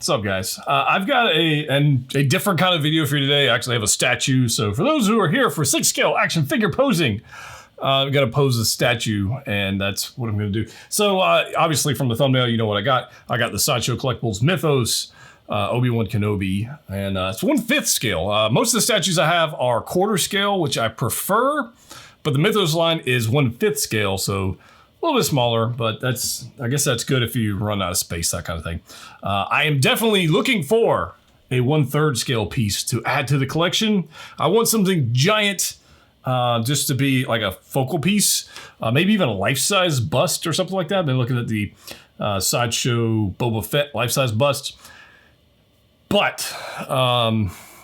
What's up, guys? I've got a different kind of video for you today. I actually have a statue. So for those who are here for 6 scale action figure posing, I've got to pose a statue, and that's what I'm going to do. So obviously from the thumbnail, you know what I got. I got the Sideshow Collectibles Mythos, Obi-Wan Kenobi, and it's 1/5 scale. Most of the statues I have are quarter scale, which I prefer, but the Mythos line is 1/5 scale, so a little bit smaller, but I guess that's good if you run out of space, that kind of thing. I am definitely looking for a 1/3 scale piece to add to the collection. I want something giant, just to be like a focal piece, maybe even a life-size bust or something like that. I've been looking at the Sideshow Boba Fett life-size bust. But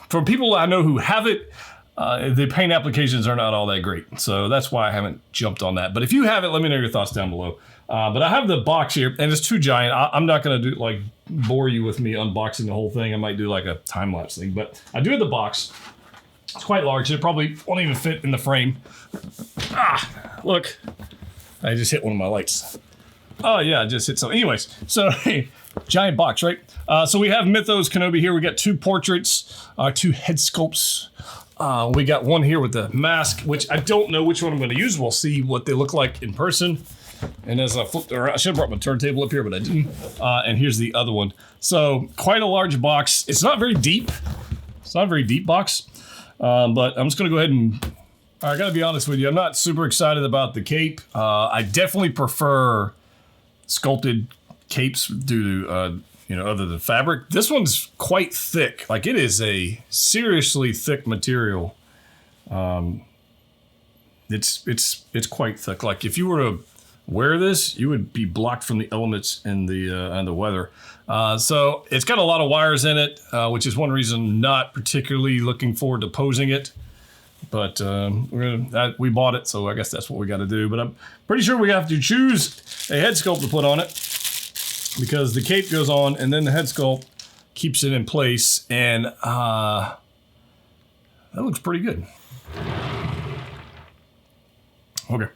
for people I know who have it, the paint applications are not all that great. So that's why I haven't jumped on that. But if you have it, let me know your thoughts down below. But I have the box here, and it's too giant. I'm not going to do bore you with me unboxing the whole thing. I might do like a time-lapse thing. But I do have the box. It's quite large. It probably won't even fit in the frame. Look. I just hit one of my lights. Oh, yeah, I just hit something. Anyways, so giant box, right? So we have Mythos Kenobi here. We got 2 portraits, 2 head sculpts. We got one here with the mask, which I don't know which one I'm going to use. We'll see what they look like in person. And as I flipped around, I should have brought my turntable up here, but I didn't. And here's the other one. So quite a large box. It's not very deep. It's not a very deep box. But I'm just going to go ahead and... I got to be honest with you. I'm not super excited about the cape. I definitely prefer sculpted capes due to... other than fabric. This one's quite thick. Like, it is a seriously thick material. It's quite thick. Like, if you were to wear this, you would be blocked from the elements and the weather. So it's got a lot of wires in it, which is one reason not particularly looking forward to posing it. But we bought it, so I guess that's what we got to do. But I'm pretty sure we have to choose a head sculpt to put on it, because the cape goes on and then the head sculpt keeps it in place, and that looks pretty good. Okay.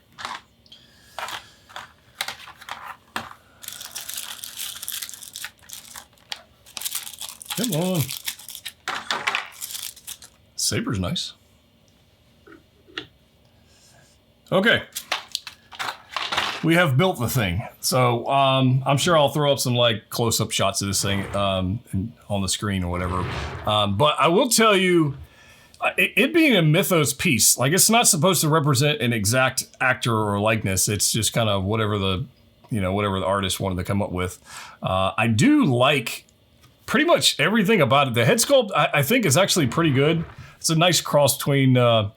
Come on. Saber's nice. Okay. We have built the thing. So I'm sure I'll throw up some close-up shots of this thing on the screen or whatever. But I will tell you, it being a Mythos piece, it's not supposed to represent an exact actor or likeness. It's just kind of whatever the artist wanted to come up with. I do like pretty much everything about it. The head sculpt, I think, is actually pretty good. It's a nice cross between the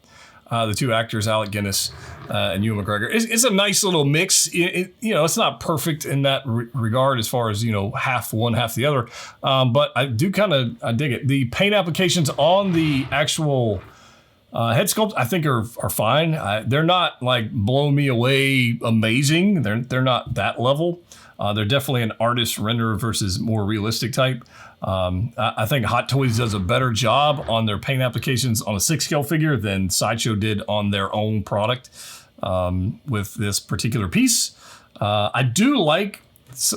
2 actors, Alec Guinness and Ewan McGregor. It's a nice little mix. It's not perfect in that regard as far as, half one, half the other. But I do I dig it. The paint applications on the actual head sculpt, I think are fine. They're not blow me away amazing. They're not that level. They're definitely an artist render versus more realistic type. I think Hot Toys does a better job on their paint applications on a 6 scale figure than Sideshow did on their own product with this particular piece. I do like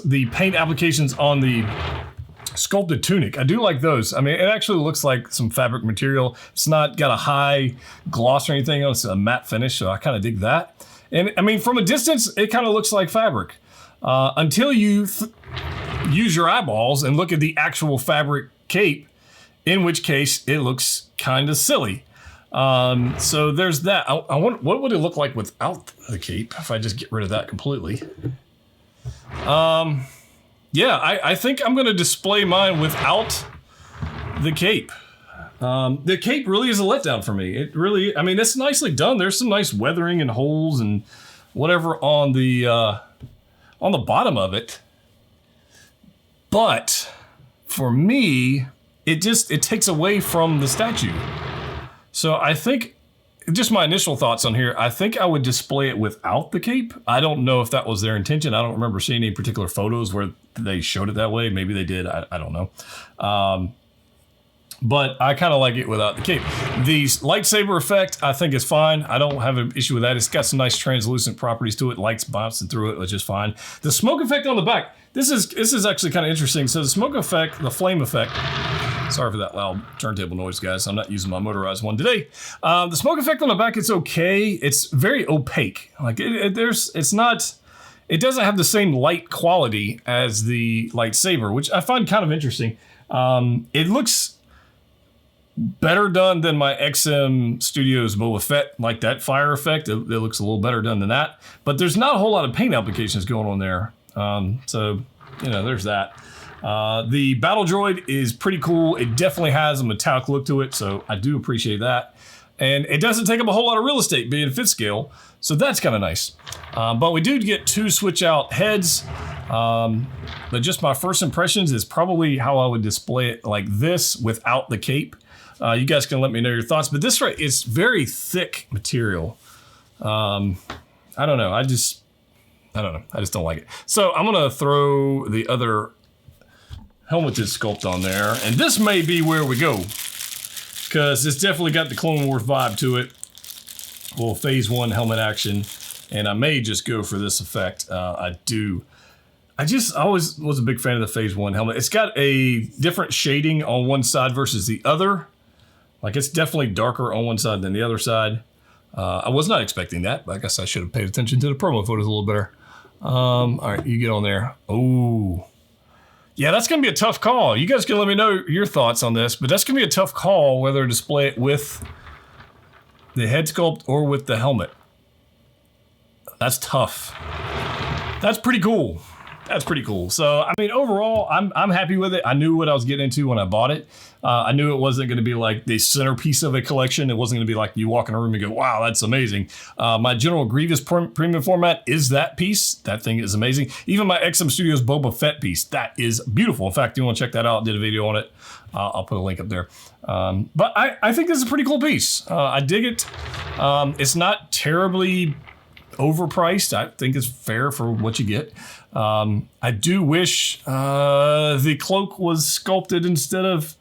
the paint applications on the sculpted tunic. I do like those. I mean, it actually looks like some fabric material. It's not got a high gloss or anything. It's a matte finish, so I kind of dig that. And I mean, from a distance, it kind of looks like fabric. Until you use your eyeballs and look at the actual fabric cape, in which case it looks kind of silly. So there's that. I want, what would it look like without the cape if I just get rid of that completely? Yeah, I think I'm going to display mine without the cape. The cape really is a letdown for me. It really, I mean, it's nicely done. There's some nice weathering and holes and whatever on the bottom of it. But for me, it takes away from the statue. So I think, just my initial thoughts on here, I think I would display it without the cape. I don't know if that was their intention. I don't remember seeing any particular photos where they showed it that way. Maybe they did. I don't know. but I kind of like it without the cape. The lightsaber effect, I think is fine. I don't have an issue with that. It's got some nice translucent properties to it. Lights bouncing through it, which is fine. The smoke effect on the back, this is actually kind of interesting. So the smoke effect, the flame effect, sorry for that loud turntable noise, guys. I'm not using my motorized one today. The smoke effect on the back, it's okay. It's very opaque. Like it doesn't have the same light quality as the lightsaber, which I find kind of interesting. It looks better done than my XM Studios Boba Fett, like that fire effect. It looks a little better done than that, but there's not a whole lot of paint applications going on there. So, you know, there's that. The battle droid is pretty cool. It definitely has a metallic look to it, so I do appreciate that. And it doesn't take up a whole lot of real estate being 5th scale, so that's kind of nice. But we do get 2 switch out heads. But just my first impressions is probably how I would display it like this without the cape. You guys can let me know your thoughts, but this right, it's very thick material. I don't know. I just don't like it. So I'm gonna throw the other helmeted sculpt on there, and this may be where we go, because it's definitely got the Clone Wars vibe to it. Well, Phase 1 helmet action, and I may just go for this effect. I always was a big fan of the Phase 1 helmet. It's got a different shading on one side versus the other. Like, it's definitely darker on one side than the other side. I was not expecting that, but I guess I should have paid attention to the promo photos a little better. All right, you get on there. Oh, yeah, that's going to be a tough call. You guys can let me know your thoughts on this, but that's going to be a tough call whether to display it with the head sculpt or with the helmet. That's tough. That's pretty cool. That's pretty cool. So, I mean, overall, I'm happy with it. I knew what I was getting into when I bought it. I knew it wasn't going to be like the centerpiece of a collection. It wasn't going to be like you walk in a room and go, wow, that's amazing. My General Grievous premium format is that piece. That thing is amazing. Even my XM Studios Boba Fett piece, that is beautiful. In fact, if you want to check that out, I did a video on it. I'll put a link up there. But I think this is a pretty cool piece. I dig it. It's not terribly overpriced. I think it's fair for what you get. I do wish the cloak was sculpted instead of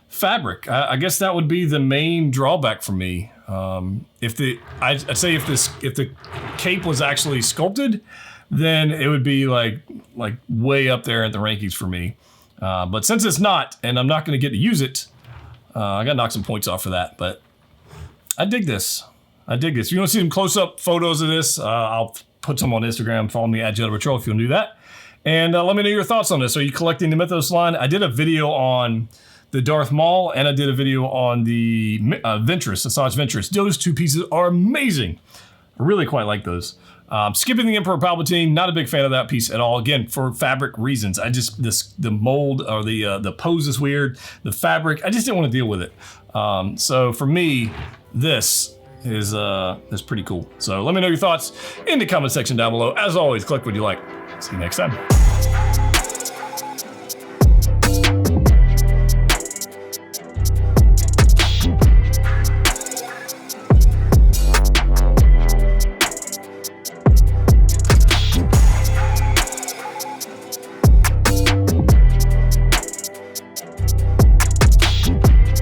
fabric. I guess that would be the main drawback for me. I'd say if the cape was actually sculpted, then it would be like way up there at the rankings for me. But since it's not, and I'm not going to get to use it, I got to knock some points off for that. But I dig this. If you want to see some close-up photos of this, I'll put some on Instagram. Follow me at Jedha Patrol if you want to do that. And let me know your thoughts on this. Are you collecting the Mythos line? I did a video on the Darth Maul, and I did a video on the Ventress, Asajj Ventress. Those 2 pieces are amazing. I really quite like those. Skipping the Emperor Palpatine, not a big fan of that piece at all. Again, for fabric reasons. The mold or the pose is weird. The fabric, I just didn't want to deal with it. So for me, this is pretty cool. So let me know your thoughts in the comment section down below. As always, click what you like. See you next time.